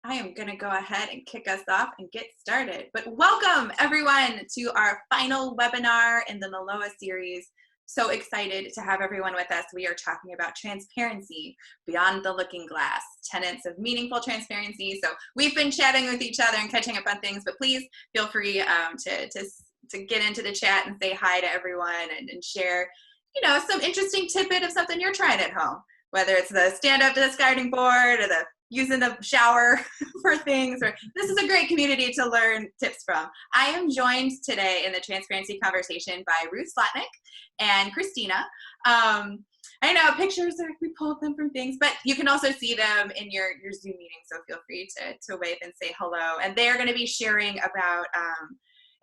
I am going to go ahead and kick us off and get started. But welcome everyone to our final webinar in the NILOA series. So excited to have everyone with us. We are talking about transparency beyond the looking glass, tenets of meaningful transparency. So we've been chatting with each other and catching up on things, but please feel free to get into the chat and say hi to everyone and share, some interesting tidbit of something you're trying at home, whether it's the stand-up discarding board or the using the shower for things, or this is a great community to learn tips from. I am joined today in the transparency conversation by Ruth Slotnick and Christina. I know pictures we pulled them from things, but you can also see them in your Zoom meeting, so feel free to wave and say hello. And they are going to be sharing about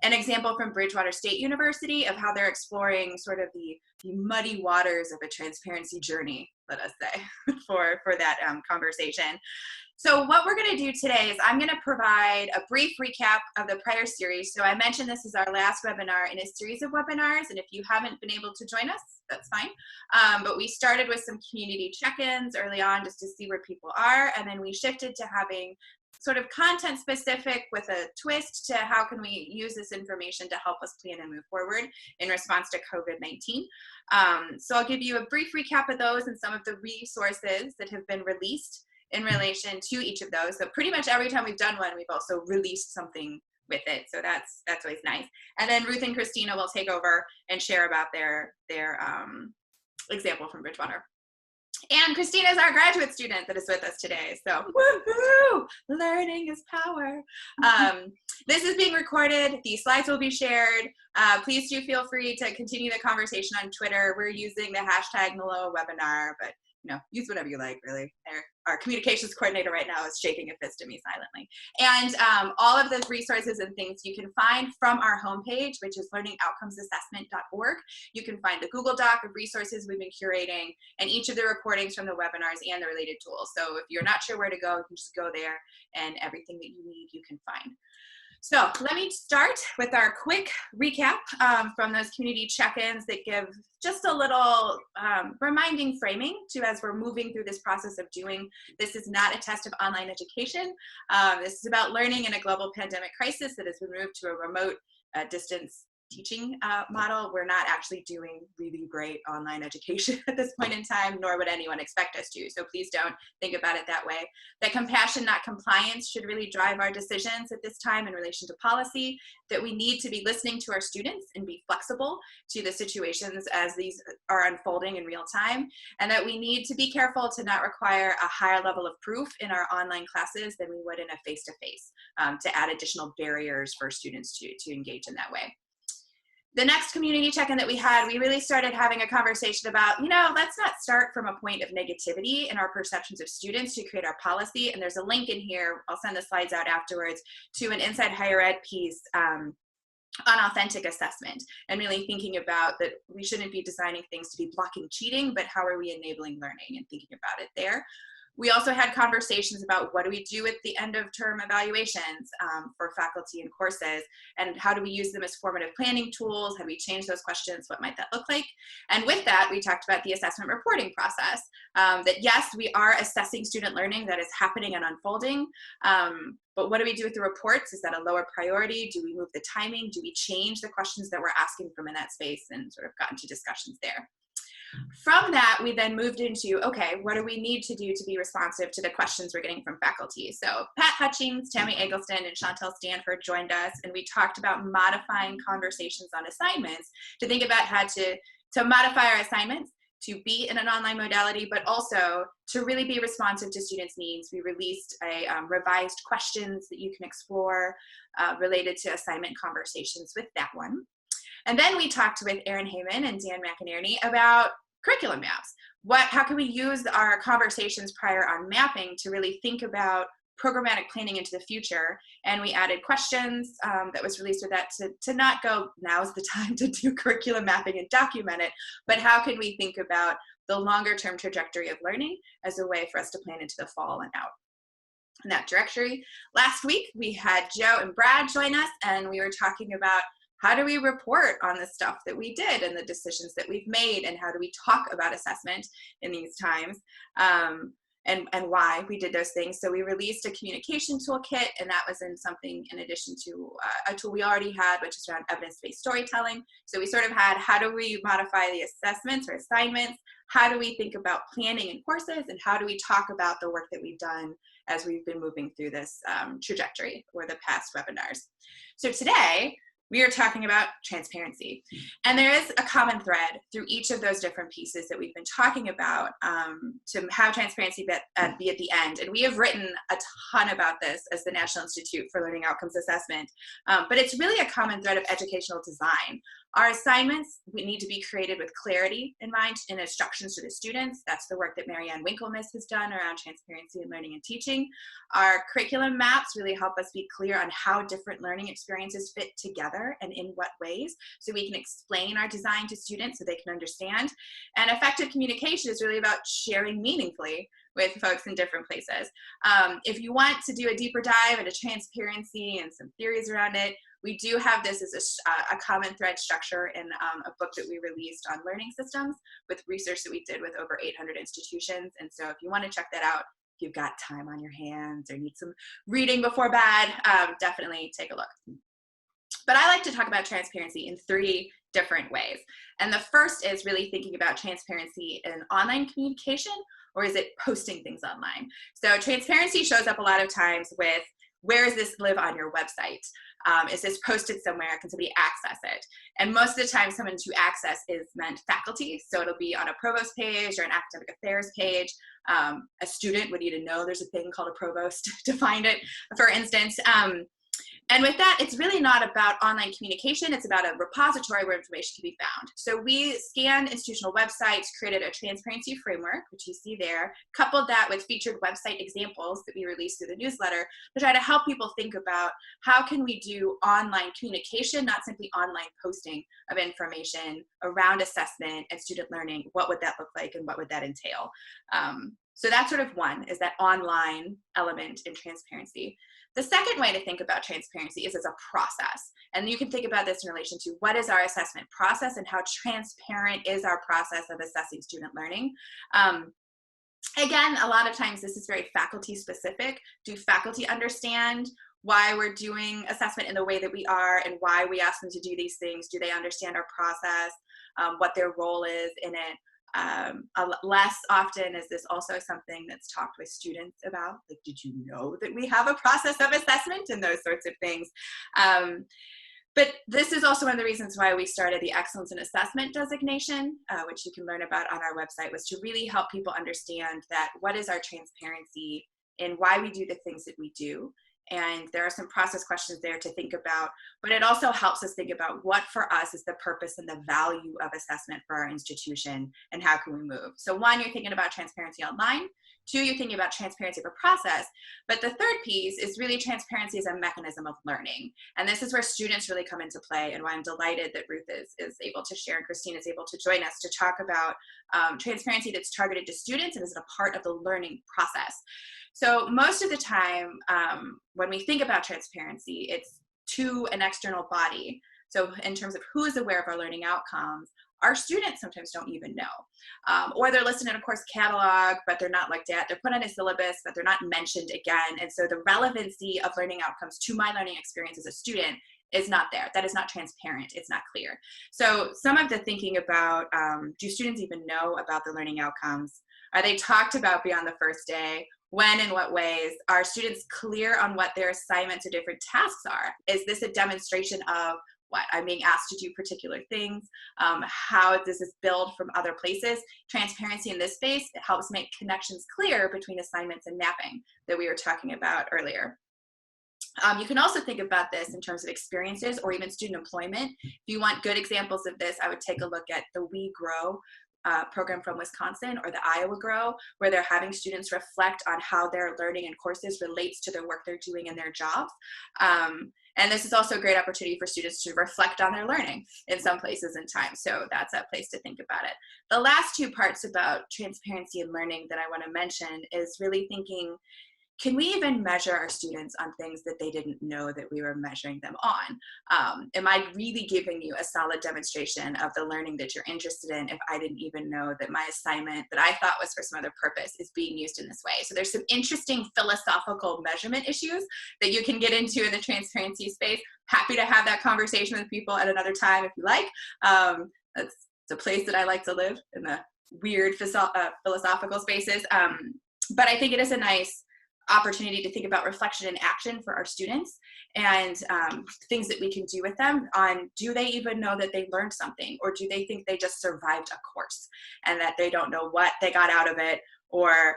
an example from Bridgewater State University of how they're exploring sort of the muddy waters of a transparency journey, let us say, for that conversation. So what we're going to do today is I'm going to provide a brief recap of the prior series. So I mentioned this is our last webinar in a series of webinars, and if you haven't been able to join us, that's fine. But we started with some community check-ins early on just to see where people are, and then we shifted to having sort of content specific with a twist to how can we use this information to help us plan and move forward in response to COVID-19. So I'll give you a brief recap of those and some of the resources that have been released in relation to each of those. So pretty much every time we've done one, we've also released something with it. So that's always nice. And then Ruth and Christina will take over and share about their example from Bridgewater. And Christina is our graduate student that is with us today. So woohoo! Learning is power. This is being recorded. The slides will be shared. Please do feel free to continue the conversation on Twitter. We're using the hashtag NILOA webinar, but use whatever you like, really. Our communications coordinator right now is shaking a fist at me silently. And all of those resources and things you can find from our homepage, which is learningoutcomesassessment.org. You can find the Google Doc of resources we've been curating and each of the recordings from the webinars and the related tools. So if you're not sure where to go, you can just go there and everything that you need, you can find. So let me start with our quick recap from those community check-ins that give just a little reminding framing to as we're moving through this process of doing. This is not a test of online education. This is about learning in a global pandemic crisis that has been moved to a remote distance teaching model. We're not actually doing really great online education at this point in time, nor would anyone expect us to. So please don't think about it that way. That compassion, not compliance, should really drive our decisions at this time in relation to policy, that we need to be listening to our students and be flexible to the situations as these are unfolding in real time, and that we need to be careful to not require a higher level of proof in our online classes than we would in a face-to-face to add additional barriers for students to engage in that way. The next community check-in that we had, we really started having a conversation about, let's not start from a point of negativity in our perceptions of students to create our policy. And there's a link in here, I'll send the slides out afterwards, to an Inside Higher Ed piece on authentic assessment, and really thinking about that we shouldn't be designing things to be blocking cheating, but how are we enabling learning and thinking about it there. We also had conversations about what do we do at the end of term evaluations for faculty and courses, and how do we use them as formative planning tools? How do we change those questions? What might that look like? And with that, we talked about the assessment reporting process, that yes, we are assessing student learning that is happening and unfolding, but what do we do with the reports? Is that a lower priority? Do we move the timing? Do we change the questions that we're asking from in that space, and sort of got into discussions there? From that, we then moved into, okay, what do we need to do to be responsive to the questions we're getting from faculty? So Pat Hutchings, Tammy Eggleston, and Chantel Stanford joined us, and we talked about modifying conversations on assignments to think about how to modify our assignments to be in an online modality, but also to really be responsive to students' needs. We released a revised questions that you can explore related to assignment conversations with that one. And then we talked with Erin Heyman and Dan McInerney about curriculum maps. How can we use our conversations prior on mapping to really think about programmatic planning into the future? And we added questions that was released with that to not go, now's the time to do curriculum mapping and document it, but how can we think about the longer term trajectory of learning as a way for us to plan into the fall and out in that trajectory. Last week, we had Joe and Brad join us, and we were talking about how do we report on the stuff that we did and the decisions that we've made, and how do we talk about assessment in these times? and why we did those things. So we released a communication toolkit, and that was in addition to a tool we already had, which is around evidence-based storytelling. So we sort of had, how do we modify the assessments or assignments? How do we think about planning in courses? And how do we talk about the work that we've done as we've been moving through this trajectory or the past webinars? So today, we are talking about transparency. And there is a common thread through each of those different pieces that we've been talking about to have transparency be at the end. And we have written a ton about this as the National Institute for Learning Outcomes Assessment, but it's really a common thread of educational design. Our assignments need to be created with clarity in mind and instructions to the students. That's the work that Marianne Winklemas has done around transparency in learning and teaching. Our curriculum maps really help us be clear on how different learning experiences fit together and in what ways, so we can explain our design to students so they can understand. And effective communication is really about sharing meaningfully with folks in different places. If you want to do a deeper dive into transparency and some theories around it, we do have this as a common thread structure in a book that we released on learning systems with research that we did with over 800 institutions. And so if you want to check that out, if you've got time on your hands or need some reading before bed, definitely take a look. But I like to talk about transparency in 3 different ways. And the first is really thinking about transparency in online communication, or is it posting things online? So transparency shows up a lot of times with, where does this live on your website? Is this posted somewhere? Can somebody access it? And most of the time, someone to access is meant faculty. So it'll be on a provost page or an academic affairs page. A student would need to know there's a thing called a provost to find it, for instance. And with that, it's really not about online communication. It's about a repository where information can be found. So we scanned institutional websites, created a transparency framework, which you see there, coupled that with featured website examples that we released through the newsletter to try to help people think about how can we do online communication, not simply online posting of information around assessment and student learning. What would that look like and what would that entail? So that's sort of one, is that online element in transparency. The second way to think about transparency is as a process. And you can think about this in relation to what is our assessment process and how transparent is our process of assessing student learning. Again, a lot of times this is very faculty specific. Do faculty understand why we're doing assessment in the way that we are and why we ask them to do these things? Do they understand our process, what their role is in it? Less often is this also something that's talked with students about, like, did you know that we have a process of assessment and those sorts of things. But this is also one of the reasons why we started the Excellence in Assessment designation, which you can learn about on our website, was to really help people understand that what is our transparency and why we do the things that we do. And there are some process questions there to think about, but it also helps us think about what for us is the purpose and the value of assessment for our institution and how can we move. So 1, you're thinking about transparency online. 2, you're thinking about transparency of a process. But the third piece is really transparency as a mechanism of learning. And this is where students really come into play, and why I'm delighted that Ruth is able to share and Christina is able to join us to talk about transparency that's targeted to students and is a part of the learning process. So most of the time, when we think about transparency, it's to an external body. So in terms of who is aware of our learning outcomes, our students sometimes don't even know. Or they're listed in a course catalog, but they're not looked at. They're put on a syllabus, but they're not mentioned again. And so the relevancy of learning outcomes to my learning experience as a student is not there. That is not transparent. It's not clear. So some of the thinking about, do students even know about the learning outcomes? Are they talked about beyond the first day? When and what ways? Are students clear on what their assignments or different tasks are? Is this a demonstration of what I'm being asked to do particular things? How does this build from other places? Transparency in this space, it helps make connections clear between assignments and mapping that we were talking about earlier. You can also think about this in terms of experiences or even student employment. If you want good examples of this, I would take a look at the We Grow program from Wisconsin, or the Iowa Grow, where they're having students reflect on how their learning and courses relates to the work they're doing in their jobs. And this is also a great opportunity for students to reflect on their learning in some places in time. So that's a place to think about it. The last 2 parts about transparency and learning that I want to mention is really thinking, can we even measure our students on things that they didn't know that we were measuring them on? Am I really giving you a solid demonstration of the learning that you're interested in if I didn't even know that my assignment that I thought was for some other purpose is being used in this way? So there's some interesting philosophical measurement issues that you can get into in the transparency space. Happy to have that conversation with people at another time if you like. That's the place that I like to live, in the weird philosophical spaces. But I think it is a nice opportunity to think about reflection and action for our students, and things that we can do with them on, do they even know that they learned something, or do they think they just survived a course and that they don't know what they got out of it, or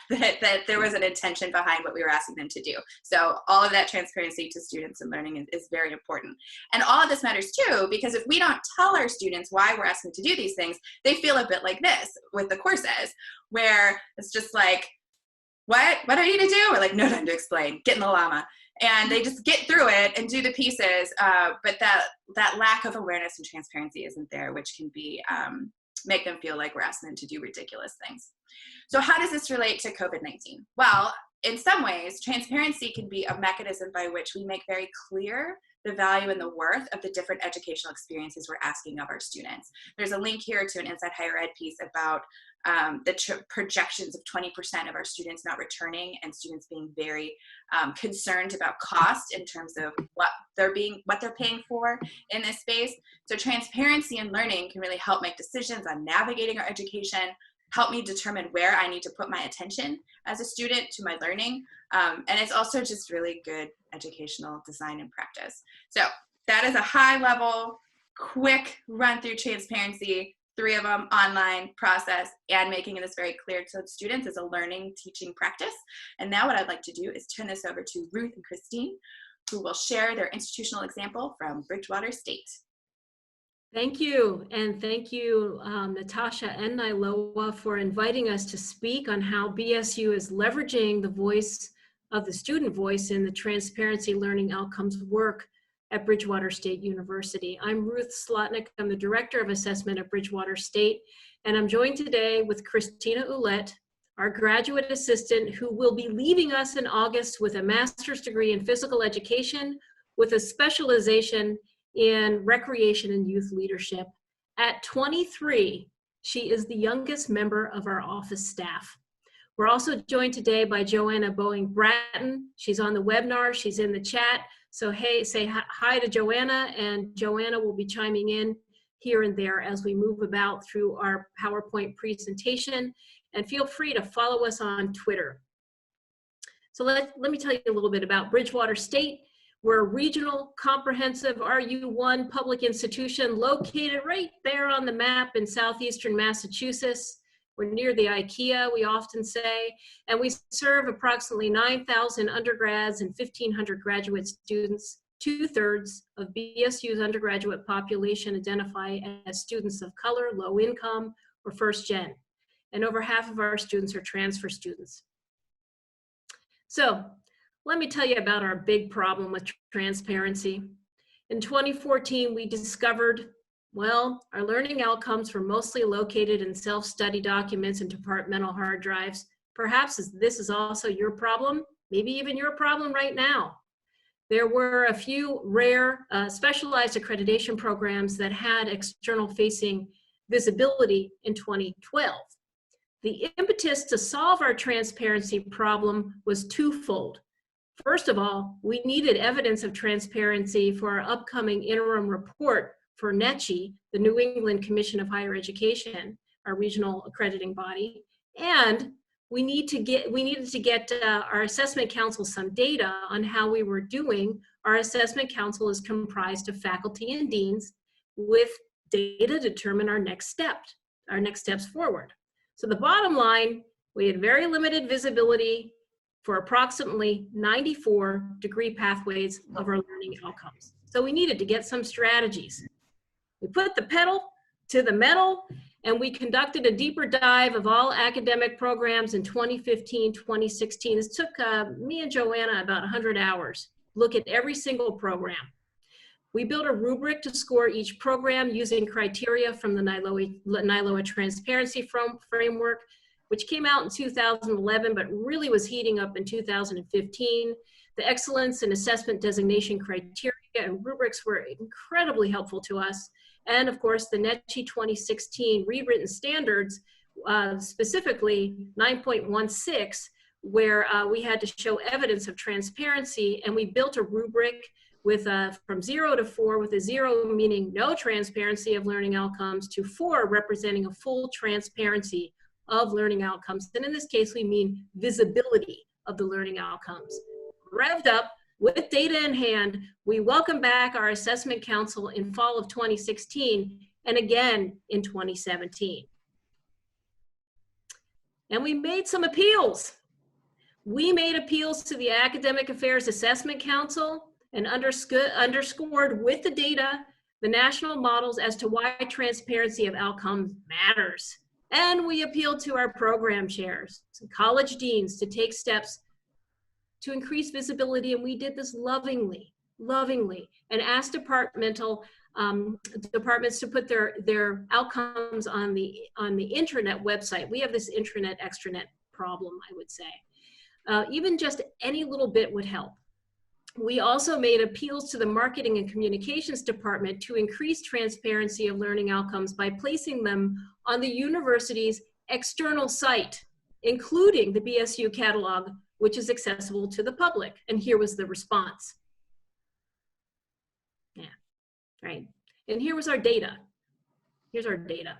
that there was an intention behind what we were asking them to do. So all of that transparency to students and learning is very important. And all of this matters too, because if we don't tell our students why we're asking them to do these things, they feel a bit like this with the courses, where it's just like, what do I need to do? We're like, no time to explain, get in the llama. And they just get through it and do the pieces, but that lack of awareness and transparency isn't there, which can be make them feel like we're asking them to do ridiculous things. So how does this relate to COVID-19? Well, in some ways, transparency can be a mechanism by which we make very clear the value and the worth of the different educational experiences we're asking of our students. There's a link here to an Inside Higher Ed piece about the projections of 20% of our students not returning, and students being very concerned about cost in terms of what they're paying for in this space. So transparency and learning can really help make decisions on navigating our education, help me determine where I need to put my attention as a student to my learning. And it's also just really good educational design and practice. So that is a high level, quick run through transparency, 3 of them: online, process, and making this very clear to students as a learning teaching practice. And now what I'd like to do is turn this over to Ruth and Christine, who will share their institutional example from Bridgewater State. Thank you, and thank you, Natasha and NILOA, for inviting us to speak on how BSU is leveraging the voice of the student voice in the transparency learning outcomes work at Bridgewater State University. I'm Ruth Slotnick. I'm the Director of Assessment at Bridgewater State, and I'm joined today with Christina Ouellette, our graduate assistant, who will be leaving us in August with a master's degree in physical education with a specialization in recreation and youth leadership. At 23, she is the youngest member of our office staff. We're also joined today by Joanna Boeing-Bratton. She's on the webinar, she's in the chat. So hey, say hi to Joanna, and Joanna will be chiming in here and there as we move about through our PowerPoint presentation. And feel free to follow us on Twitter. So let me tell you a little bit about Bridgewater State. We're a regional, comprehensive RU1 public institution located right there on the map in southeastern Massachusetts. We're near the IKEA, we often say, and we serve approximately 9,000 undergrads and 1,500 graduate students. 2/3 of BSU's undergraduate population identify as students of color, low income, or first gen. And over half of our students are transfer students. So let me tell you about our big problem with transparency. In 2014, we discovered, well, our learning outcomes were mostly located in self-study documents and departmental hard drives. Perhaps this is also your problem, maybe even your problem right now. There were a few rare specialized accreditation programs that had external facing visibility in 2012. The impetus to solve our transparency problem was twofold. First of all, we needed evidence of transparency for our upcoming interim report for NECHI, the New England Commission of Higher Education, our regional accrediting body, and we needed to get our assessment council some data on how we were doing. Our assessment council is comprised of faculty and deans with data to determine our next steps forward. So the bottom line, we had very limited visibility for approximately 94 degree pathways of our learning outcomes. So we needed to get some strategies. We put the pedal to the metal, and we conducted a deeper dive of all academic programs in 2015, 2016. This took me and Joanna about 100 hours, look at every single program. We built a rubric to score each program using criteria from the NILOA Transparency Framework. which came out in 2011, but really was heating up in 2015. The excellence and assessment designation criteria and rubrics were incredibly helpful to us. And of course, the NETCHI 2016 rewritten standards, specifically 9.16, where we had to show evidence of transparency, and we built a rubric with from 0 to 4, with a 0 meaning no transparency of learning outcomes to 4 representing a full transparency of learning outcomes. And in this case, we mean visibility of the learning outcomes. Revved up with data in hand, we welcome back our assessment council in fall of 2016 and again in 2017. And we made some appeals. We made appeals to the Academic Affairs Assessment Council and underscored with the data the national models as to why transparency of outcomes matters. And we appealed to our program chairs and college deans to take steps to increase visibility, and we did this lovingly, and asked departmental departments to put their outcomes on the intranet website. We have this intranet extranet problem, I would say. Even just any little bit would help. We also made appeals to the marketing and communications department to increase transparency of learning outcomes by placing them on the university's external site, including the BSU catalog, which is accessible to the public. And here was the response. Yeah, right. And here was our data. Here's our data.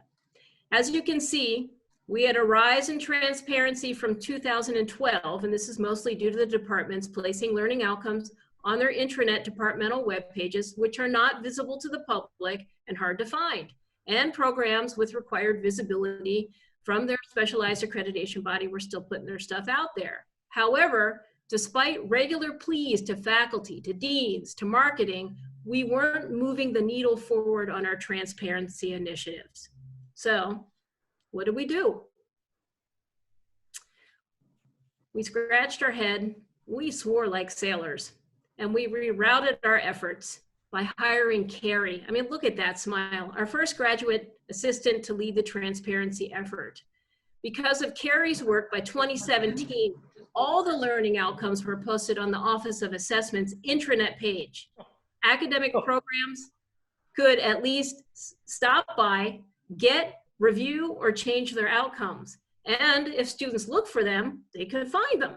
As you can see, we had a rise in transparency from 2012, and this is mostly due to the departments placing learning outcomes on their intranet departmental web pages, which are not visible to the public and hard to find, and programs with required visibility from their specialized accreditation body were still putting their stuff out there. However, despite regular pleas to faculty, to deans, to marketing, we weren't moving the needle forward on our transparency initiatives. So what did we do? We scratched our head, we swore like sailors, and we rerouted our efforts by hiring Carrie. I mean, look at that smile. Our first graduate assistant to lead the transparency effort. Because of Carrie's work, by 2017, all the learning outcomes were posted on the Office of Assessment's intranet page. Academic programs could at least stop by, get, review, or change their outcomes. And if students look for them, they could find them.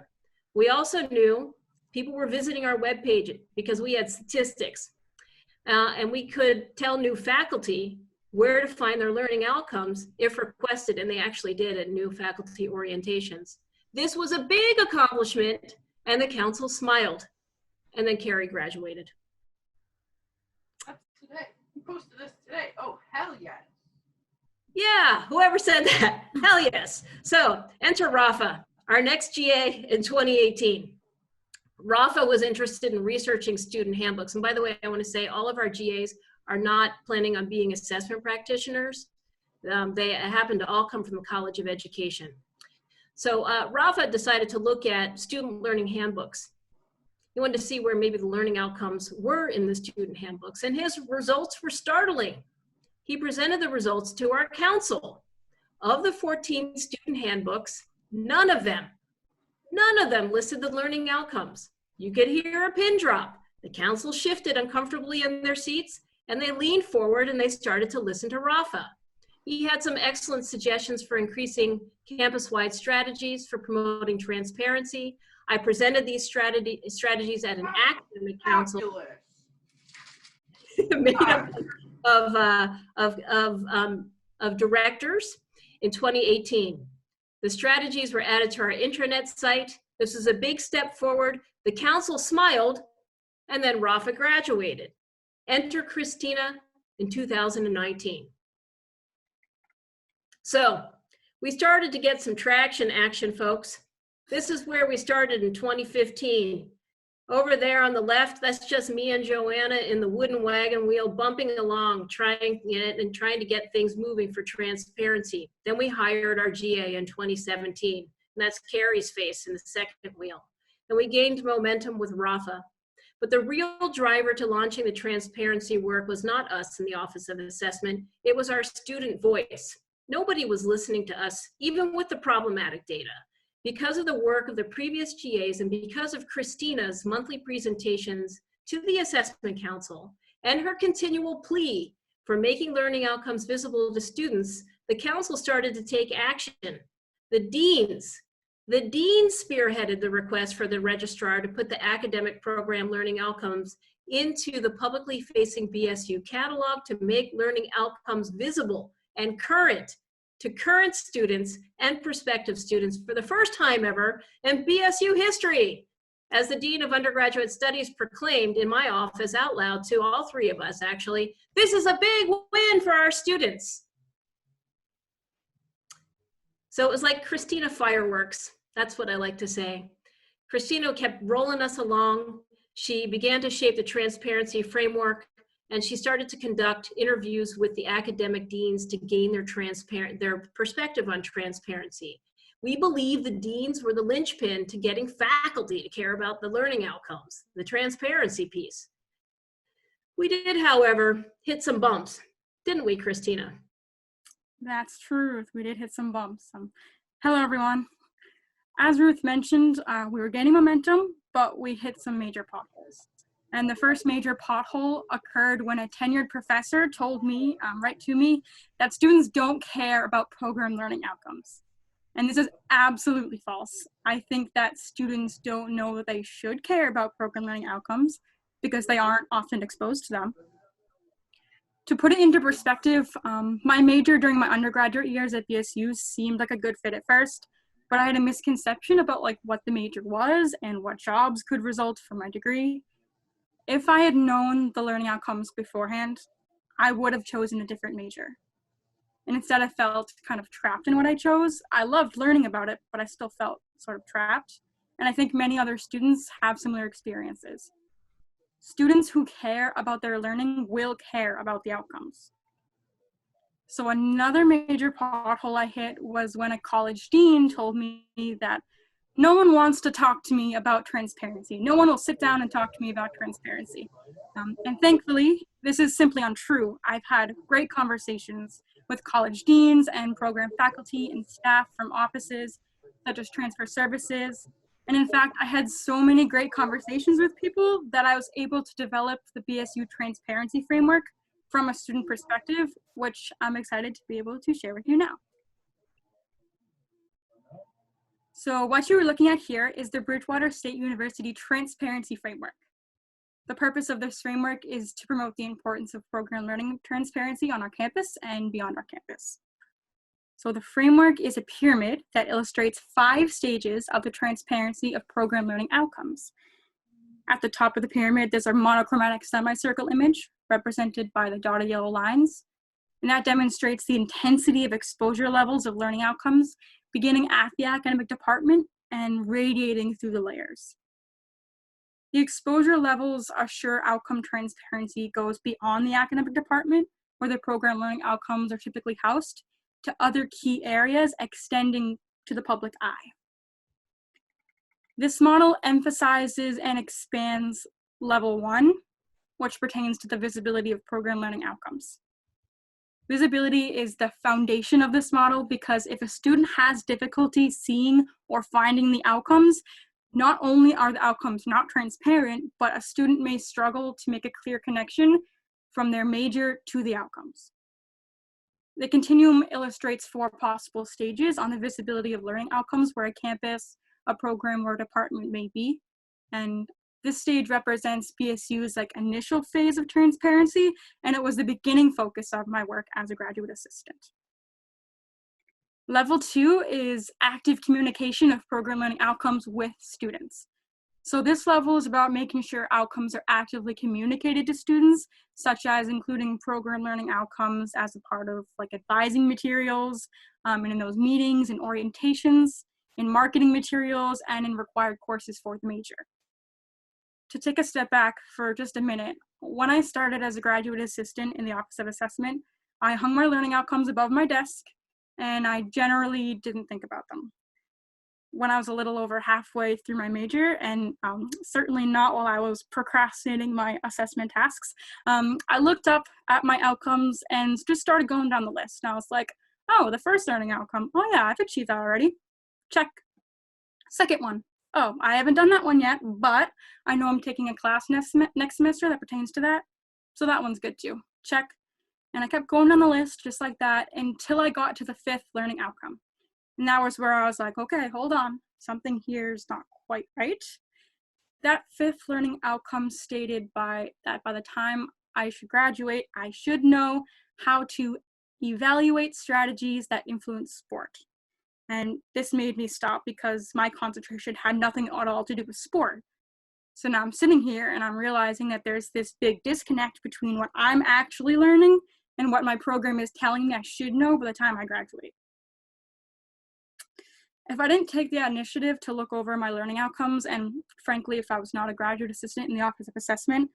We also knew people were visiting our webpage because we had statistics. And we could tell new faculty where to find their learning outcomes if requested, and they actually did at new faculty orientations. This was a big accomplishment, and the council smiled. And then Carrie graduated. That's today. You posted this today. Oh, hell yes. Yeah, whoever said that, hell yes. So enter Rafa, our next GA in 2018. Rafa was interested in researching student handbooks. And by the way, I want to say all of our GAs are not planning on being assessment practitioners. They happen to all come from the College of Education. So Rafa decided to look at student learning handbooks. He wanted to see where maybe the learning outcomes were in the student handbooks, and his results were startling. He presented the results to our council. Of the 14 student handbooks, none of them listed the learning outcomes. You could hear a pin drop. The council shifted uncomfortably in their seats, and they leaned forward and they started to listen to Rafa. He had some excellent suggestions for increasing campus-wide strategies for promoting transparency. I presented these strategies at an academic council made up of directors in 2018. The strategies were added to our intranet site. This is a big step forward. The council smiled, and then Rafa graduated. Enter Christina in 2019. So we started to get some traction action, folks. This is where we started in 2015. Over there on the left, that's just me and Joanna in the wooden wagon wheel bumping along, trying to get things moving for transparency. Then we hired our GA in 2017, and that's Carrie's face in the second wheel. And we gained momentum with Rafa. But the real driver to launching the transparency work was not us in the Office of Assessment, it was our student voice. Nobody was listening to us, even with the problematic data. Because of the work of the previous GAs and because of Christina's monthly presentations to the Assessment Council and her continual plea for making learning outcomes visible to students, the council started to take action. The deans spearheaded the request for the registrar to put the academic program learning outcomes into the publicly facing BSU catalog to make learning outcomes visible and current to current students and prospective students for the first time ever in BSU history. As the Dean of Undergraduate Studies proclaimed in my office out loud to all three of us, actually, this is a big win for our students. So it was like Christina fireworks. That's what I like to say. Christina kept rolling us along. She began to shape the transparency framework, and she started to conduct interviews with the academic deans to gain their perspective on transparency. We believe the deans were the linchpin to getting faculty to care about the learning outcomes, the transparency piece. We did, however, hit some bumps, didn't we, Christina? That's true, Ruth. We did hit some bumps. Hello, everyone. As Ruth mentioned, we were gaining momentum, but we hit some major potholes. And the first major pothole occurred when a tenured professor told me, right to me, that students don't care about program learning outcomes. And this is absolutely false. I think that students don't know that they should care about program learning outcomes because they aren't often exposed to them. To put it into perspective, my major during my undergraduate years at BSU seemed like a good fit at first, but I had a misconception about what the major was and what jobs could result from my degree. If I had known the learning outcomes beforehand, I would have chosen a different major. And instead I felt kind of trapped in what I chose. I loved learning about it, but I still felt sort of trapped. And I think many other students have similar experiences. Students who care about their learning will care about the outcomes. So another major pothole I hit was when a college dean told me that no one wants to talk to me about transparency. No one will sit down and talk to me about transparency. And thankfully, this is simply untrue. I've had great conversations with college deans and program faculty and staff from offices such as transfer services. And in fact, I had so many great conversations with people that I was able to develop the BSU transparency framework from a student perspective, which I'm excited to be able to share with you now. So what you are looking at here is the Bridgewater State University Transparency Framework. The purpose of this framework is to promote the importance of program learning transparency on our campus and beyond our campus. So the framework is a pyramid that illustrates 5 stages of the transparency of program learning outcomes. At the top of the pyramid, there's a monochromatic semicircle image represented by the dotted yellow lines. And that demonstrates the intensity of exposure levels of learning outcomes beginning at the academic department and radiating through the layers. The exposure levels assure outcome transparency goes beyond the academic department, where the program learning outcomes are typically housed, to other key areas extending to the public eye. This model emphasizes and expands level 1, which pertains to the visibility of program learning outcomes. Visibility is the foundation of this model because if a student has difficulty seeing or finding the outcomes, not only are the outcomes not transparent, but a student may struggle to make a clear connection from their major to the outcomes. The continuum illustrates 4 possible stages on the visibility of learning outcomes where a campus, a program, or a department may be. And this stage represents BSU's initial phase of transparency, and it was the beginning focus of my work as a graduate assistant. Level 2 is active communication of program learning outcomes with students. So this level is about making sure outcomes are actively communicated to students, such as including program learning outcomes as a part of advising materials, and in those meetings and orientations, in marketing materials, and in required courses for the major. To take a step back for just a minute, when I started as a graduate assistant in the Office of Assessment, I hung my learning outcomes above my desk, and I generally didn't think about them. When I was a little over halfway through my major, and certainly not while I was procrastinating my assessment tasks, I looked up at my outcomes and just started going down the list. And I was like, Oh, the first learning outcome. Oh yeah, I've achieved that already. Check. Second one. Oh, I haven't done that one yet, but I know I'm taking a class next semester that pertains to that. So that one's good too. Check. And I kept going down the list just like that until I got to the 5th learning outcome. And that was where I was like, okay, hold on. Something here is not quite right. That 5th learning outcome stated that by the time I should graduate, I should know how to evaluate strategies that influence sport. And this made me stop because my concentration had nothing at all to do with sport. So now I'm sitting here and I'm realizing that there's this big disconnect between what I'm actually learning and what my program is telling me I should know by the time I graduate. If I didn't take the initiative to look over my learning outcomes, and frankly, if I was not a graduate assistant in the Office of Assessment,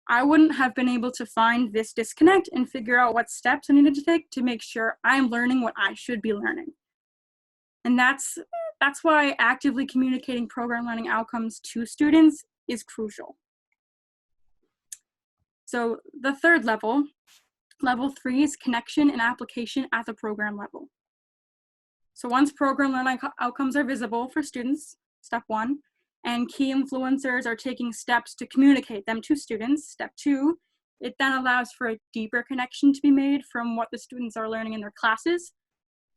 I wouldn't have been able to find this disconnect and figure out what steps I needed to take to make sure I'm learning what I should be learning. And that's why actively communicating program learning outcomes to students is crucial. So the third level, level 3, is connection and application at the program level. So once program learning outcomes are visible for students, step 1, and key influencers are taking steps to communicate them to students, step 2, it then allows for a deeper connection to be made from what the students are learning in their classes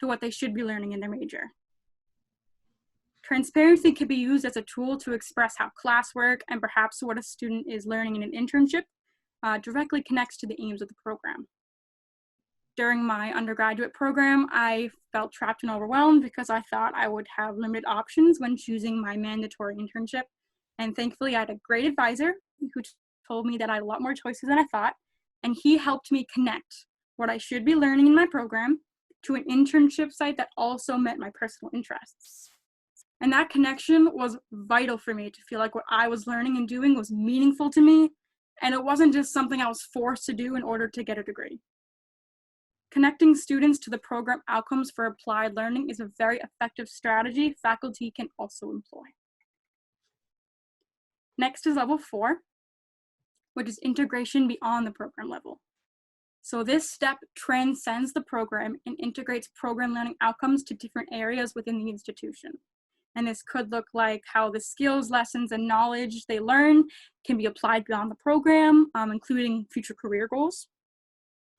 to what they should be learning in their major. Transparency can be used as a tool to express how classwork and perhaps what a student is learning in an internship directly connects to the aims of the program. During my undergraduate program, I felt trapped and overwhelmed because I thought I would have limited options when choosing my mandatory internship. And thankfully, I had a great advisor who told me that I had a lot more choices than I thought. And he helped me connect what I should be learning in my program to an internship site that also met my personal interests. And that connection was vital for me to feel like what I was learning and doing was meaningful to me. And it wasn't just something I was forced to do in order to get a degree. Connecting students to the program outcomes for applied learning is a very effective strategy faculty can also employ. Next is level 4, which is integration beyond the program level. So this step transcends the program and integrates program learning outcomes to different areas within the institution. And this could look like how the skills, lessons, and knowledge they learn can be applied beyond the program, including future career goals.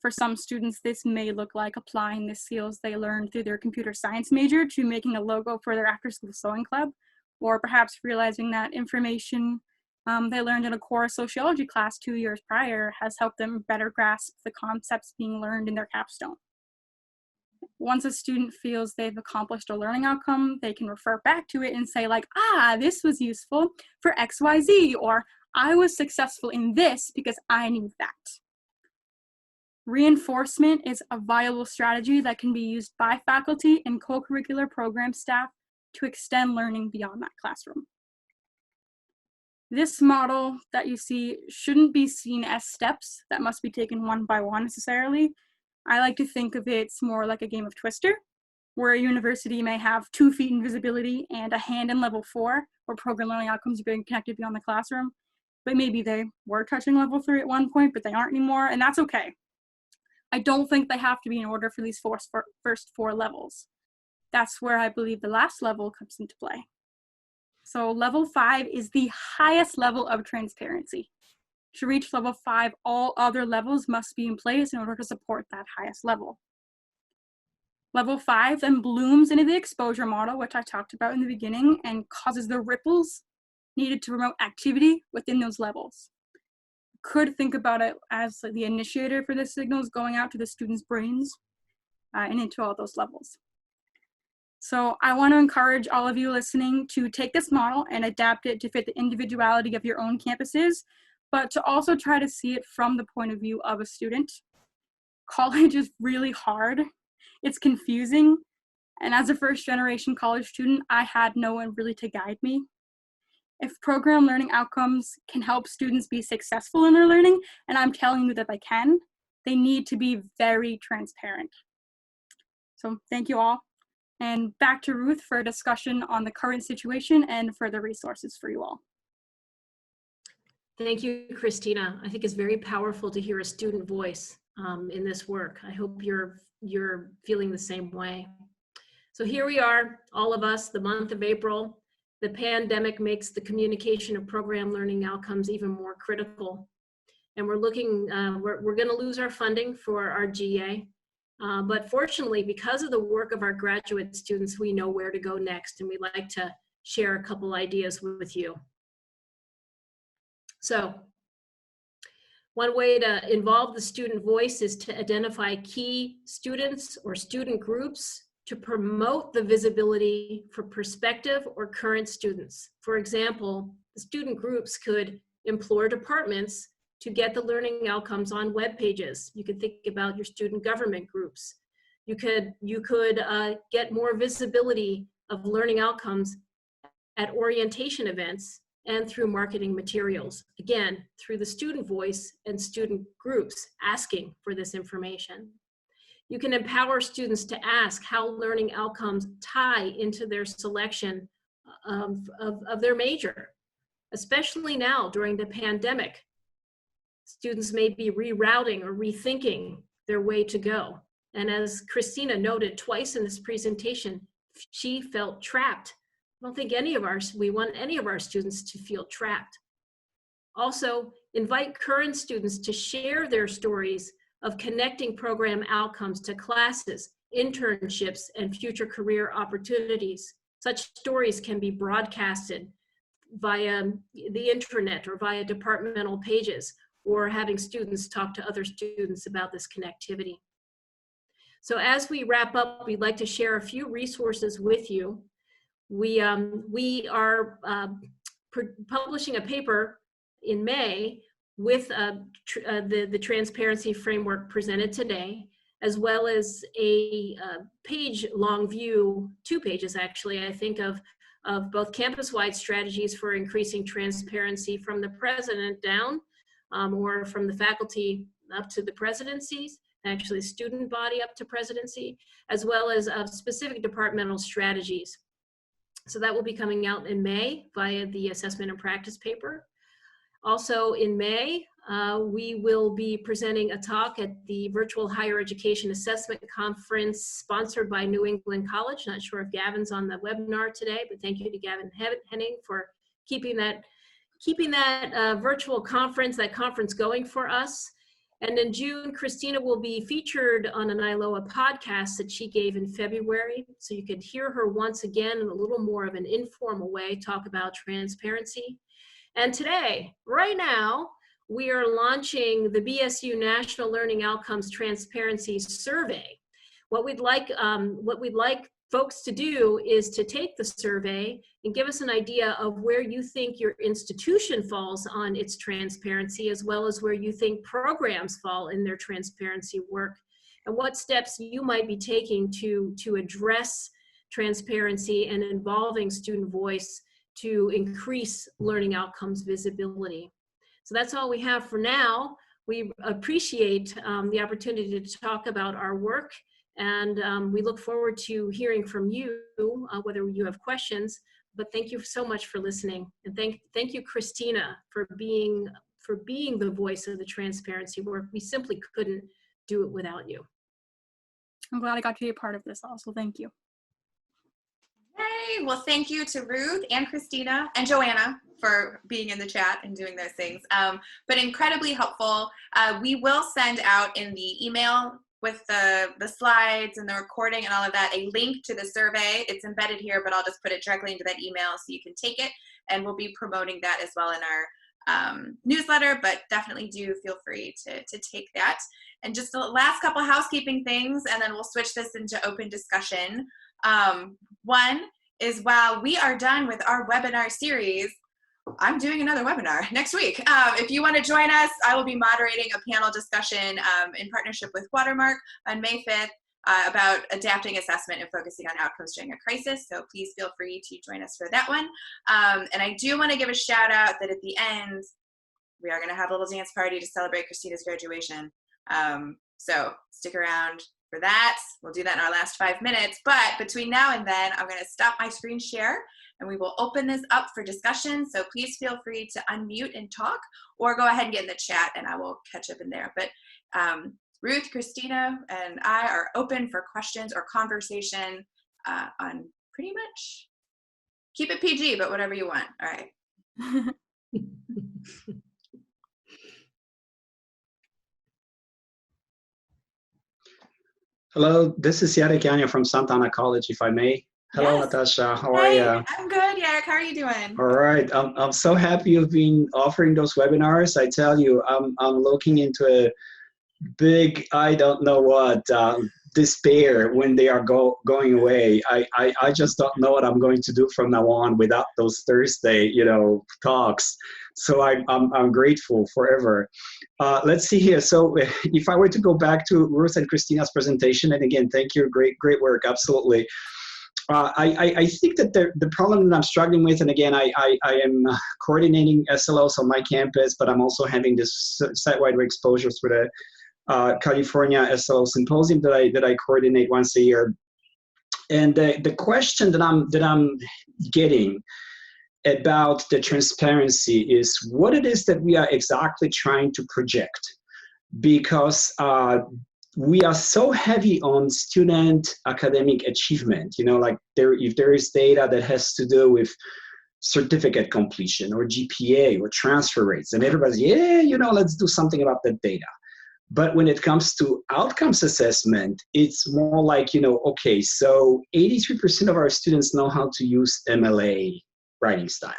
For some students, this may look like applying the skills they learned through their computer science major to making a logo for their after-school sewing club, or perhaps realizing that information they learned in a core sociology class 2 years prior has helped them better grasp the concepts being learned in their capstone. Once a student feels they've accomplished a learning outcome, they can refer back to it and say like, this was useful for XYZ, or I was successful in this because I knew that. Reinforcement is a viable strategy that can be used by faculty and co-curricular program staff to extend learning beyond that classroom. This model that you see shouldn't be seen as steps that must be taken one by one necessarily. I like to think of it more like a game of Twister, where a university may have 2 feet in visibility and a hand in level 4, where program learning outcomes are being connected beyond the classroom. But maybe they were touching level 3 at one point, but they aren't anymore, and that's okay. I don't think they have to be in order for these first 4 levels. That's where I believe the last level comes into play. So level 5 is the highest level of transparency. To reach level 5, all other levels must be in place in order to support that highest level. Level 5 then blooms into the exposure model, which I talked about in the beginning, and causes the ripples needed to promote activity within those levels. Could think about it as the initiator for the signals going out to the students' brains and into all those levels. So I want to encourage all of you listening to take this model and adapt it to fit the individuality of your own campuses, but to also try to see it from the point of view of a student. College is really hard. It's confusing. And as a first-generation college student, I had no one really to guide me. If program learning outcomes can help students be successful in their learning, and I'm telling you that they can, they need to be very transparent. So thank you all. And back to Ruth for a discussion on the current situation and further resources for you all. Thank you, Christina. I think it's very powerful to hear a student voice in this work. I hope you're feeling the same way. So here we are, all of us, the month of April. The pandemic makes the communication of program learning outcomes even more critical. And we're looking, we're going to lose our funding for our GA. But fortunately, because of the work of our graduate students, we know where to go next, and we'd like to share a couple ideas with you. So one way to involve the student voice is to identify key students or student groups to promote the visibility for prospective or current students. For example, the student groups could implore departments to get the learning outcomes on web pages. You could think about your student government groups. You could get more visibility of learning outcomes at orientation events and through marketing materials. Again, through the student voice and student groups asking for this information. You can empower students to ask how learning outcomes tie into their selection of their major, especially now during the pandemic. Students may be rerouting or rethinking their way to go. And as Christina noted twice in this presentation, she felt trapped. I don't think we want any of our students to feel trapped. Also, invite current students to share their stories of connecting program outcomes to classes, internships, and future career opportunities. Such stories can be broadcasted via the internet or via departmental pages, or having students talk to other students about this connectivity. So as we wrap up, we'd like to share a few resources with you. We are publishing a paper in May with the transparency framework presented today, as well as a page-long view, 2 pages actually, I think, of both campus-wide strategies for increasing transparency from the president down, or from the faculty up to the presidencies, actually student body up to presidency, as well as specific departmental strategies. So that will be coming out in May via the assessment and practice paper. Also in May, we will be presenting a talk at the Virtual Higher Education Assessment Conference sponsored by New England College. Not sure if Gavin's on the webinar today, but thank you to Gavin Henning for keeping that virtual conference, that conference going for us. And in June, Christina will be featured on an NILOA podcast that she gave in February. So you could hear her once again in a little more of an informal way talk about transparency. And today, right now, we are launching the BSU National Learning Outcomes Transparency Survey. What we'd like folks to do is to take the survey and give us an idea of where you think your institution falls on its transparency, as well as where you think programs fall in their transparency work, and what steps you might be taking to address transparency and involving student voice to increase learning outcomes visibility. So that's all we have for now. We appreciate the opportunity to talk about our work, and we look forward to hearing from you, whether you have questions. But thank you so much for listening, and thank you, Christina, for being the voice of the transparency work. We simply couldn't do it without you. I'm glad I got to be a part of this also. Thank you. Yay! Well, thank you to Ruth and Christina and Joanna for being in the chat and doing those things. But incredibly helpful. We will send out in the email with the slides and the recording and all of that a link to the survey. It's embedded here, but I'll just put it directly into that email so you can take it, and we'll be promoting that as well in our newsletter, but definitely do feel free to take that. And just the last couple housekeeping things, and then we'll switch this into open discussion. One is, while we are done with our webinar series, I'm doing another webinar next week. If you want to join us, I will be moderating a panel discussion in partnership with Watermark on May 5th about adapting assessment and focusing on outcomes during a crisis. So please feel free to join us for that one. And I do want to give a shout out that at the end, we are going to have a little dance party to celebrate Christina's graduation. So stick around for that. We'll do that in our last 5 minutes. But between now and then, I'm going to stop my screen share and we will open this up for discussion. So please feel free to unmute and talk, or go ahead and get in the chat and I will catch up in there. But Ruth, Christina, and I are open for questions or conversation on pretty much, keep it PG, but whatever you want. All right. Hello, this is Yarek Yanya from Santa Ana College, if I may. Hello, Yes. Natasha. How are Hey, you? I'm good, Yarek. How are you doing? All right. I'm so happy you've been offering those webinars. I tell you, I'm looking into a big, I don't know what, despair when they are going away. I just don't know what I'm going to do from now on without those Thursday, talks. So I'm grateful forever. Let's see here. So if I were to go back to Ruth and Christina's presentation, and again, thank you, great work, absolutely. I think that the problem that I'm struggling with, and again, I am coordinating SLOs on my campus, but I'm also having this site-wide exposure through the California SLO Symposium that I coordinate once a year. And the question that I'm getting about the transparency is what it is that we are exactly trying to project, because we are so heavy on student academic achievement, like if there is data that has to do with certificate completion or GPA or transfer rates, and everybody's, let's do something about that data. But when it comes to outcomes assessment, it's more like, okay, so 83% of our students know how to use MLA writing style.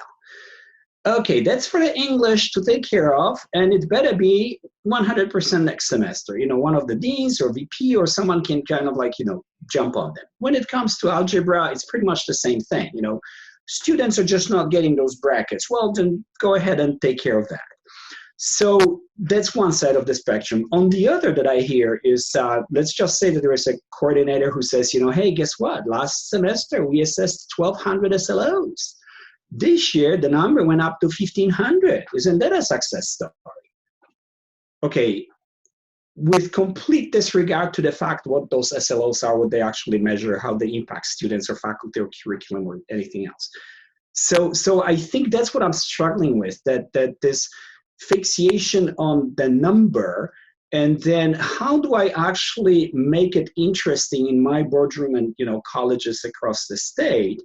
Okay, that's for the English to take care of, and it better be 100% next semester. One of the deans or VP or someone can kind of jump on them. When it comes to algebra, it's pretty much the same thing. Students are just not getting those brackets. Well, then go ahead and take care of that. So that's one side of the spectrum. On the other that I hear is, let's just say that there is a coordinator who says, hey, guess what? Last semester, we assessed 1,200 SLOs. This year, the number went up to 1,500. Isn't that a success story? Okay, with complete disregard to the fact what those SLOs are, what they actually measure, how they impact students or faculty or curriculum or anything else. So I think that's what I'm struggling with, that this fixation on the number, and then how do I actually make it interesting in my boardroom and colleges across the state,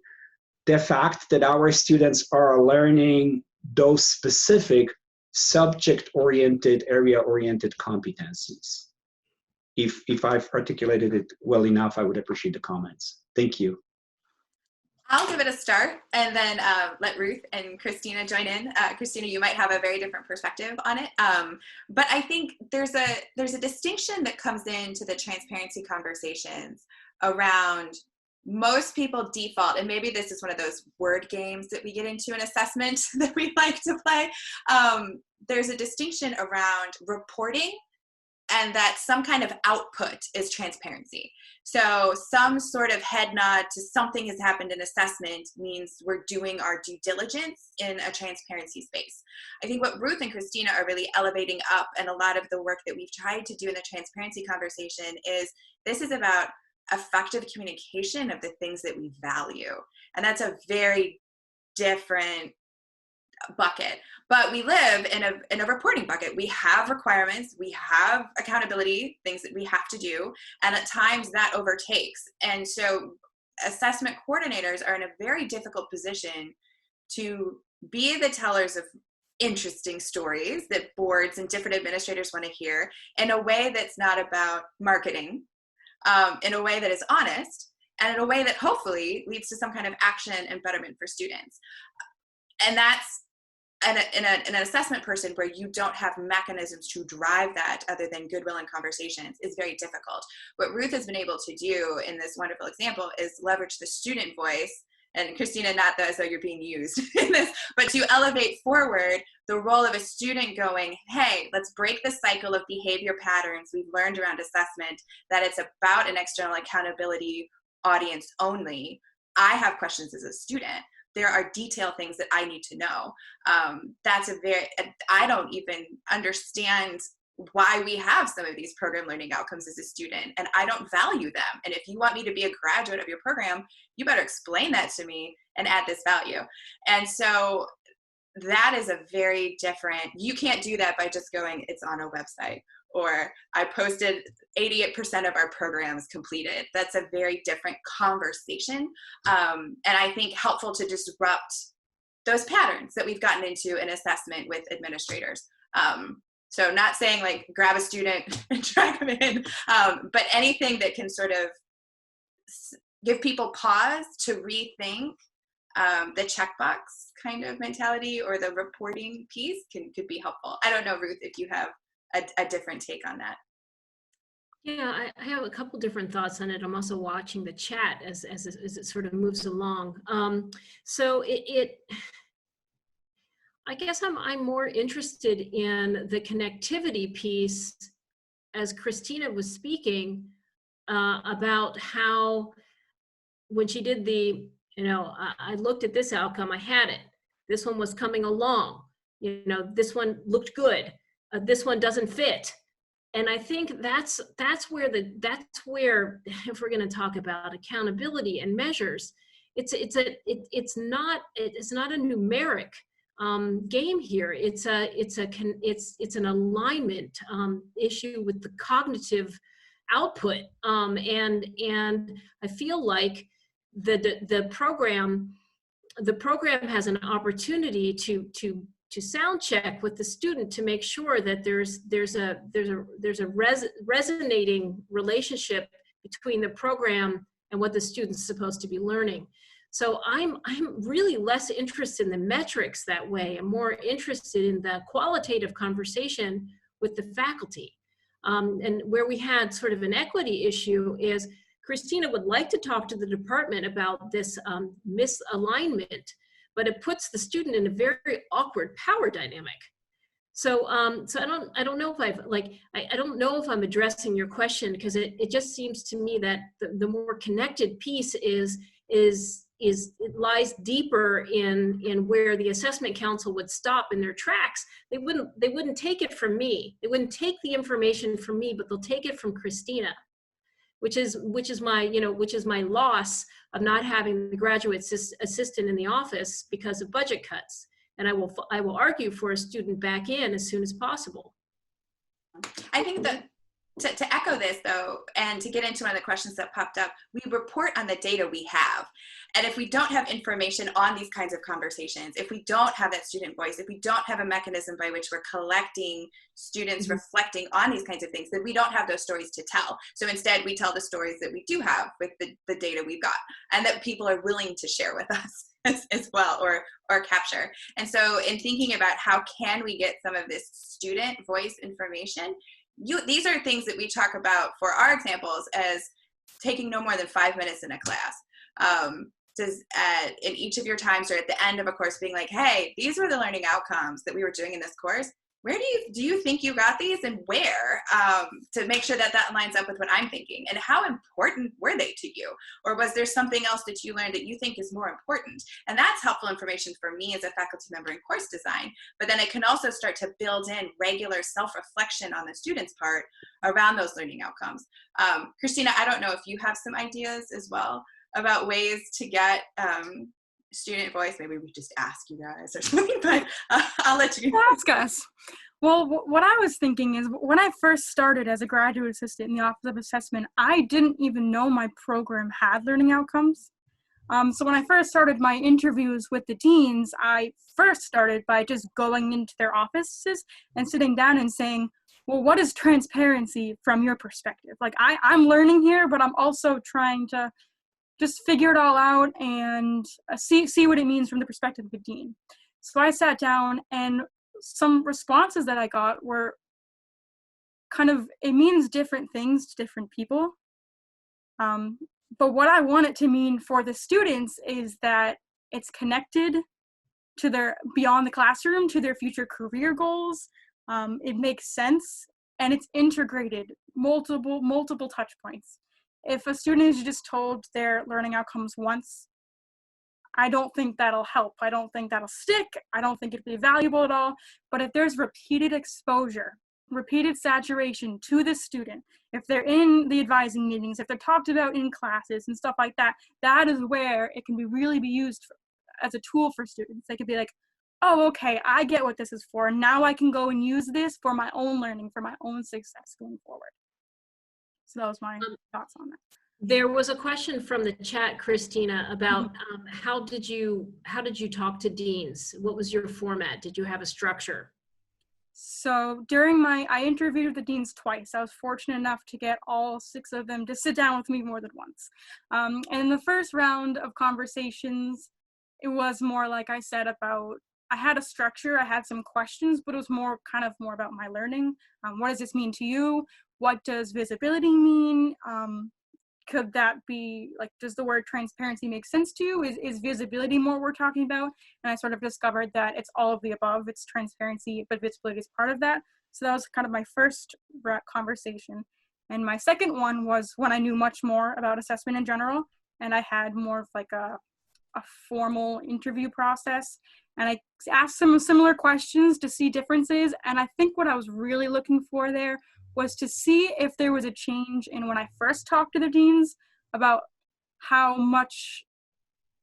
the fact that our students are learning those specific subject-oriented, area-oriented competencies. If I've articulated it well enough, I would appreciate the comments. Thank you. I'll give it a start and then let Ruth and Christina join in. Christina, you might have a very different perspective on it. But I think there's a distinction that comes into the transparency conversations around most people default, and maybe this is one of those word games that we get into in assessment that we like to play. There's a distinction around reporting and that some kind of output is transparency. So some sort of head nod to something has happened in assessment means we're doing our due diligence in a transparency space. I think what Ruth and Christina are really elevating up, and a lot of the work that we've tried to do in the transparency conversation, is this is about effective communication of the things that we value. And that's a very different bucket. But we live in a reporting bucket. We have requirements, we have accountability, things that we have to do, and at times that overtakes. And so assessment coordinators are in a very difficult position to be the tellers of interesting stories that boards and different administrators want to hear in a way that's not about marketing, in a way that is honest, and in a way that hopefully leads to some kind of action and betterment for students. And that's in an assessment person where you don't have mechanisms to drive that other than goodwill and conversations is very difficult. What Ruth has been able to do in this wonderful example is leverage the student voice, and Christina, not as though you're being used in this, but to elevate forward the role of a student going, hey, let's break the cycle of behavior patterns we've learned around assessment, that it's about an external accountability audience only. I have questions as a student. There are detailed things that I need to know. I don't even understand why we have some of these program learning outcomes as a student, and I don't value them. And if you want me to be a graduate of your program, you better explain that to me and add this value. And so that is a very different, you can't do that by just going, it's on a website, or I posted 88% of our programs completed. That's a very different conversation. And I think helpful to disrupt those patterns that we've gotten into in assessment with administrators. So not saying like grab a student and drag them in, but anything that can sort of give people pause to rethink the checkbox kind of mentality or the reporting piece could be helpful. I don't know, Ruth, if you have a different take on that. Yeah, I have a couple different thoughts on it. I'm also watching the chat as it sort of moves along. So I guess I'm more interested in the connectivity piece, as Christina was speaking about how when she did the, I looked at this outcome, I had it. This one was coming along. This one looked good. This one doesn't fit. And I think that's where if we're going to talk about accountability and measures, it's not a numeric game here. It's an alignment issue with the cognitive output, and I feel like the program has an opportunity to sound check with the student to make sure that there's a resonating relationship between the program and what the student's supposed to be learning. So I'm really less interested in the metrics that way. I'm more interested in the qualitative conversation with the faculty. And where we had sort of an equity issue is Christina would like to talk to the department about this misalignment, but it puts the student in a very awkward power dynamic. So, I don't know if I don't know if I'm addressing your question, because it just seems to me that the more connected piece it lies deeper in where the assessment council would stop in their tracks. They wouldn't take it from me. They wouldn't take the information from me, but they'll take it from Christina, which is my loss of not having the graduate assistant in the office because of budget cuts. And I will argue for a student back in as soon as possible. I think that to echo this though, and to get into one of the questions that popped up, we report on the data we have. And if we don't have information on these kinds of conversations, if we don't have that student voice, if we don't have a mechanism by which we're collecting students reflecting on these kinds of things, then we don't have those stories to tell. So instead we tell the stories that we do have with the data we've got, and that people are willing to share with us as well, or capture. And so in thinking about how can we get some of this student voice information, these are things that we talk about for our examples as taking no more than 5 minutes in a class. In each of your times or at the end of a course being like, hey, these were the learning outcomes that we were doing in this course. Where do you think you got these, and where, to make sure that lines up with what I'm thinking, and how important were they to you? Or was there something else that you learned that you think is more important? And that's helpful information for me as a faculty member in course design, but then it can also start to build in regular self-reflection on the student's part around those learning outcomes. Christina, I don't know if you have some ideas as well about ways to get student voice. Maybe we just ask you guys or something, but I'll let you ask us. Well, what I was thinking is, when I first started as a graduate assistant in the Office of Assessment, I didn't even know my program had learning outcomes. So when I first started my interviews with the deans, I first started by just going into their offices and sitting down and saying, well, what is transparency from your perspective? Like, I'm learning here, but I'm also trying to just figure it all out and see what it means from the perspective of the dean. So I sat down, and some responses that I got were kind of, it means different things to different people. But what I want it to mean for the students is that it's connected to their, beyond the classroom, to their future career goals. It makes sense, and it's integrated, multiple touch points. If a student is just told their learning outcomes once, I don't think that'll help. I don't think that'll stick. I don't think it'd be valuable at all. But if there's repeated exposure, repeated saturation to the student, if they're in the advising meetings, if they're talked about in classes and stuff like that, that is where it can really be used as a tool for students. They could be like, oh, okay, I get what this is for. Now I can go and use this for my own learning, for my own success going forward. So that was my thoughts on that. There was a question from the chat, Christina, about how did you talk to deans? What was your format? Did you have a structure? So I interviewed with the deans twice. I was fortunate enough to get all 6 of them to sit down with me more than once. And in the first round of conversations, it was more, like I said, about, I had a structure, I had some questions, but it was more about my learning. What does this mean to you? What does visibility mean? Could that be, like, does the word transparency make sense to you? Is visibility more what we're talking about? And I sort of discovered that it's all of the above. It's transparency, but visibility is part of that. So that was kind of my first conversation. And my second one was when I knew much more about assessment in general, and I had more of like a formal interview process. And I asked some similar questions to see differences. And I think what I was really looking for there was to see if there was a change in when I first talked to the deans about how much,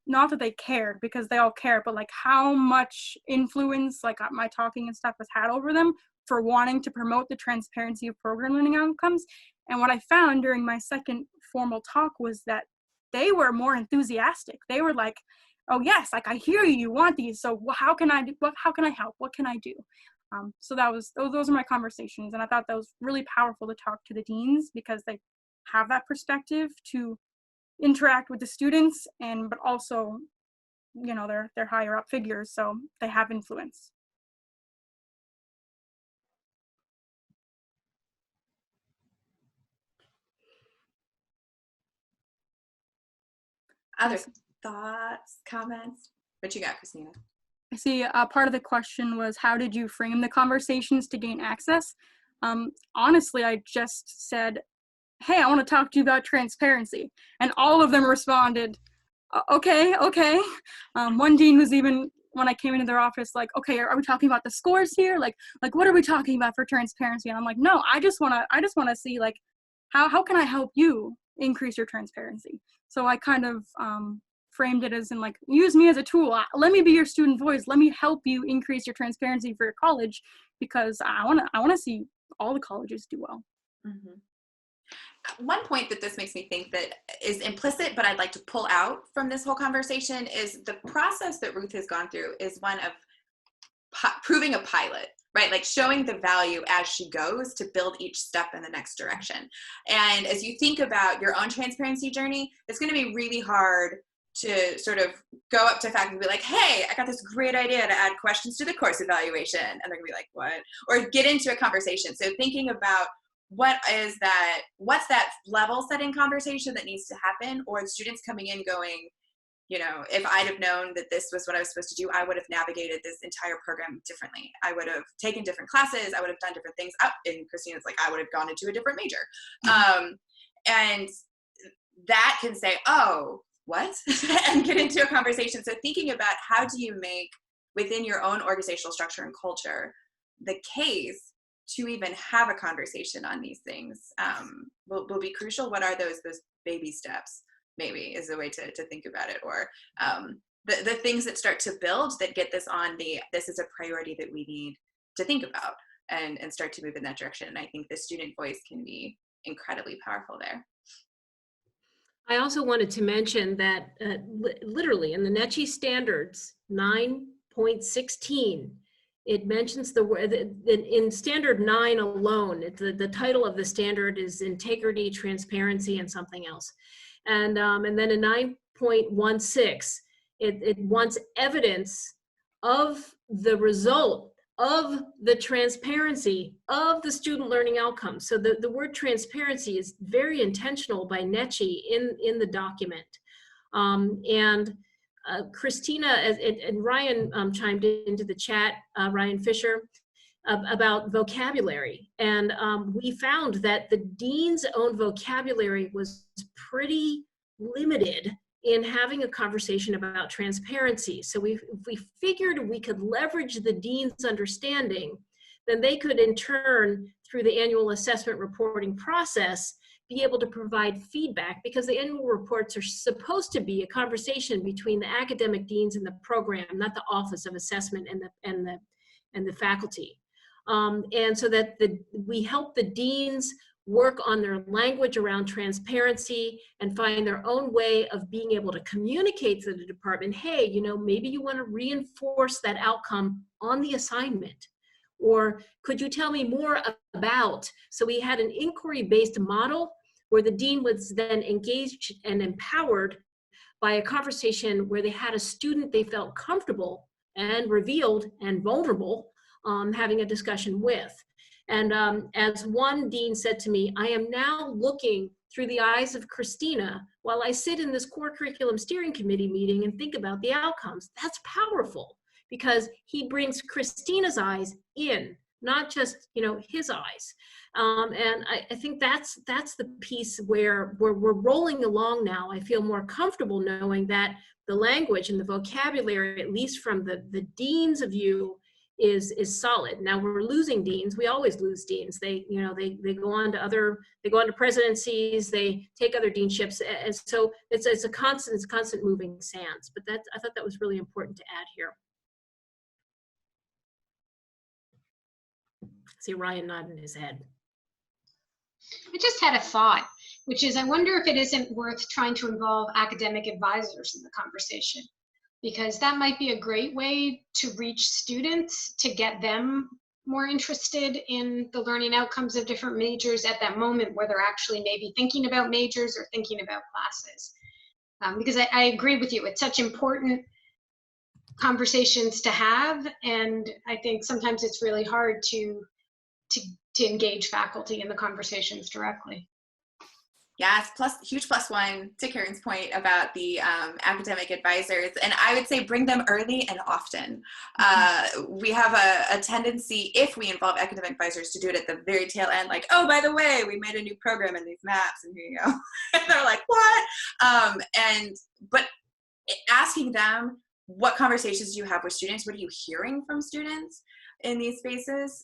not that they cared, because they all care, but like how much influence like my talking and stuff has had over them for wanting to promote the transparency of program learning outcomes. And what I found during my second formal talk was that they were more enthusiastic. They were like, oh yes, like I hear you, you want these, so how can I do, how can I help, what can I do? So those are my conversations, and I thought that was really powerful to talk to the deans because they have that perspective to interact with the students, but also, you know, they're higher up figures, so they have influence. Other thoughts, comments? What you got, Christina? I see part of the question was, how did you frame the conversations to gain access? Honestly, I just said, hey, I want to talk to you about transparency. And all of them responded, okay. One dean was even, when I came into their office, like, okay, are we talking about the scores here? Like what are we talking about for transparency? And I'm like, no, I just want to see, like, how can I help you increase your transparency? So I kind of framed it as in, like, use me as a tool. Let me be your student voice. Let me help you increase your transparency for your college, because I want to see all the colleges do well. One point that this makes me think that is implicit, but I'd like to pull out from this whole conversation, is the process that Ruth has gone through is one of proving a pilot, right? Like showing the value as she goes to build each step in the next direction. And as you think about your own transparency journey, it's going to be really hard to sort of go up to faculty and be like, hey, I got this great idea to add questions to the course evaluation. And they're gonna be like, what? Or get into a conversation. So thinking about what's that level setting conversation that needs to happen, or the students coming in going, you know, if I'd have known that this was what I was supposed to do, I would have navigated this entire program differently. I would have taken different classes. I would have done different things. And Christina's like, I would have gone into a different major. And that can say, oh, what? And get into a conversation. So thinking about how do you make, within your own organizational structure and culture, the case to even have a conversation on these things will be crucial. What are those baby steps, maybe, is the way to think about it, or the things that start to build that get this on this is a priority that we need to think about and start to move in that direction. And I think the student voice can be incredibly powerful there. I also wanted to mention that literally in the NECHI standards 9.16, it mentions the word in standard 9 alone. The title of the standard is integrity, transparency, and something else. And then in 9.16, it wants evidence of the result of the transparency of the student learning outcomes. So the word transparency is very intentional by NECHI in the document. Christina and Ryan chimed into the chat, Ryan Fisher, about vocabulary. And we found that the dean's own vocabulary was pretty limited in having a conversation about transparency. So we figured we could leverage the dean's understanding, then they could in turn, through the annual assessment reporting process, be able to provide feedback, because the annual reports are supposed to be a conversation between the academic deans and the program, not the Office of Assessment and the faculty. And so that we help the deans work on their language around transparency and find their own way of being able to communicate to the department, hey, you know, maybe you want to reinforce that outcome on the assignment. Or could you tell me more about? So we had an inquiry-based model where the dean was then engaged and empowered by a conversation where they had a student they felt comfortable and revealed and vulnerable having a discussion with. And as one dean said to me, I am now looking through the eyes of Christina while I sit in this core curriculum steering committee meeting and think about the outcomes. That's powerful, because he brings Christina's eyes in, not just, you know, his eyes. And I think that's the piece where we're rolling along now. I feel more comfortable knowing that the language and the vocabulary, at least from the dean's view, is solid. Now we're losing deans. We always lose deans. They, you know, they go on to presidencies, they take other deanships. And so it's a constant moving sands, but I thought that was really important to add here. See Ryan nodding his head. I just had a thought, which is I wonder if it isn't worth trying to involve academic advisors in the conversation, because that might be a great way to reach students, to get them more interested in the learning outcomes of different majors at that moment where they're actually maybe thinking about majors or thinking about classes. Because I agree with you, it's such important conversations to have, and I think sometimes it's really hard to engage faculty in the conversations directly. Yes, huge plus one to Karen's point about the academic advisors. And I would say bring them early and often. We have a tendency, if we involve academic advisors, to do it at the very tail end, like, oh, by the way, we made a new program in these maps, and here you go. And they're like, what? But asking them, what conversations do you have with students? What are you hearing from students in these spaces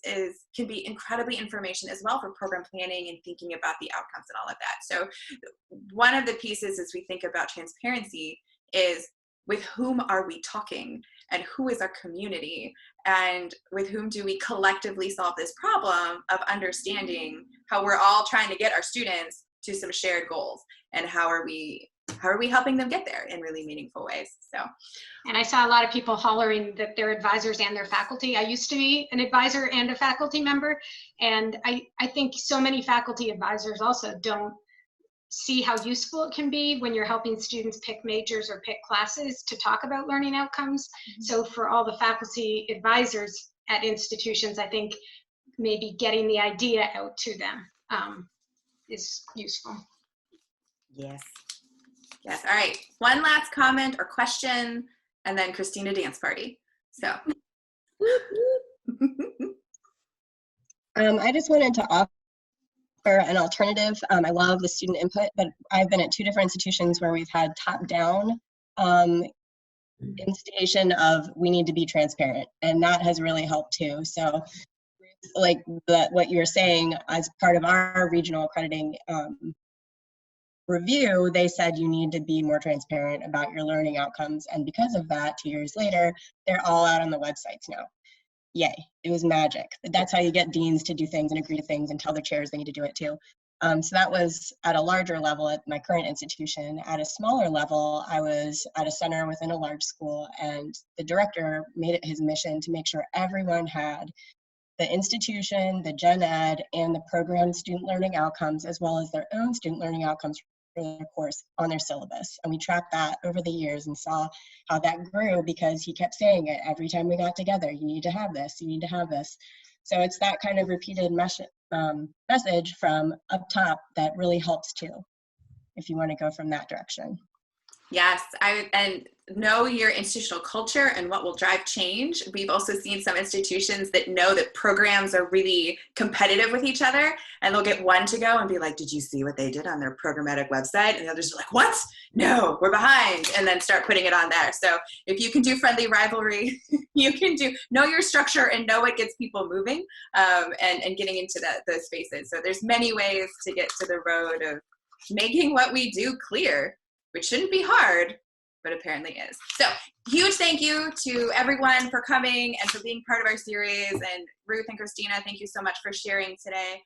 can be incredibly information as well for program planning and thinking about the outcomes and all of that. So one of the pieces as we think about transparency is, with whom are we talking, and who is our community, and with whom do we collectively solve this problem of understanding how we're all trying to get our students to some shared goals, and how are we helping them get there in really meaningful ways. So, and I saw a lot of people hollering that they're advisors and their faculty. I used to be an advisor and a faculty member, and I think so many faculty advisors also don't see how useful it can be when you're helping students pick majors or pick classes to talk about learning outcomes. So for all the faculty advisors at institutions, I think maybe getting the idea out to them is useful. Yes. Yes. All right. One last comment or question, and then Christina dance party. So. I just wanted to offer an alternative. I love the student input, but I've been at 2 different institutions where we've had top-down instigation of, we need to be transparent, and that has really helped too. So like what you were saying, as part of our regional accrediting review, they said you need to be more transparent about your learning outcomes, and because of that, 2 years later, they're all out on the websites now. Yay, it was magic. That's how you get deans to do things and agree to things and tell their chairs they need to do it too. So that was at a larger level at my current institution. At a smaller level, I was at a center within a large school, and the director made it his mission to make sure everyone had the institution, the gen ed, and the program student learning outcomes, as well as their own student learning outcomes for their course on their syllabus. And we tracked that over the years and saw how that grew, because he kept saying it every time we got together: you need to have this, you need to have this. So it's that kind of repeated message from up top that really helps too, if you want to go from that direction. Yes, and know your institutional culture and what will drive change. We've also seen some institutions that know that programs are really competitive with each other, and they'll get one to go and be like, did you see what they did on their programmatic website? And the others are like, what? No, we're behind, and then start putting it on there. So if you can do friendly rivalry, you can know your structure and know what gets people moving, and getting into those spaces. So there's many ways to get to the road of making what we do clear, which shouldn't be hard, but apparently is. So huge thank you to everyone for coming and for being part of our series. And Ruth and Christina, thank you so much for sharing today.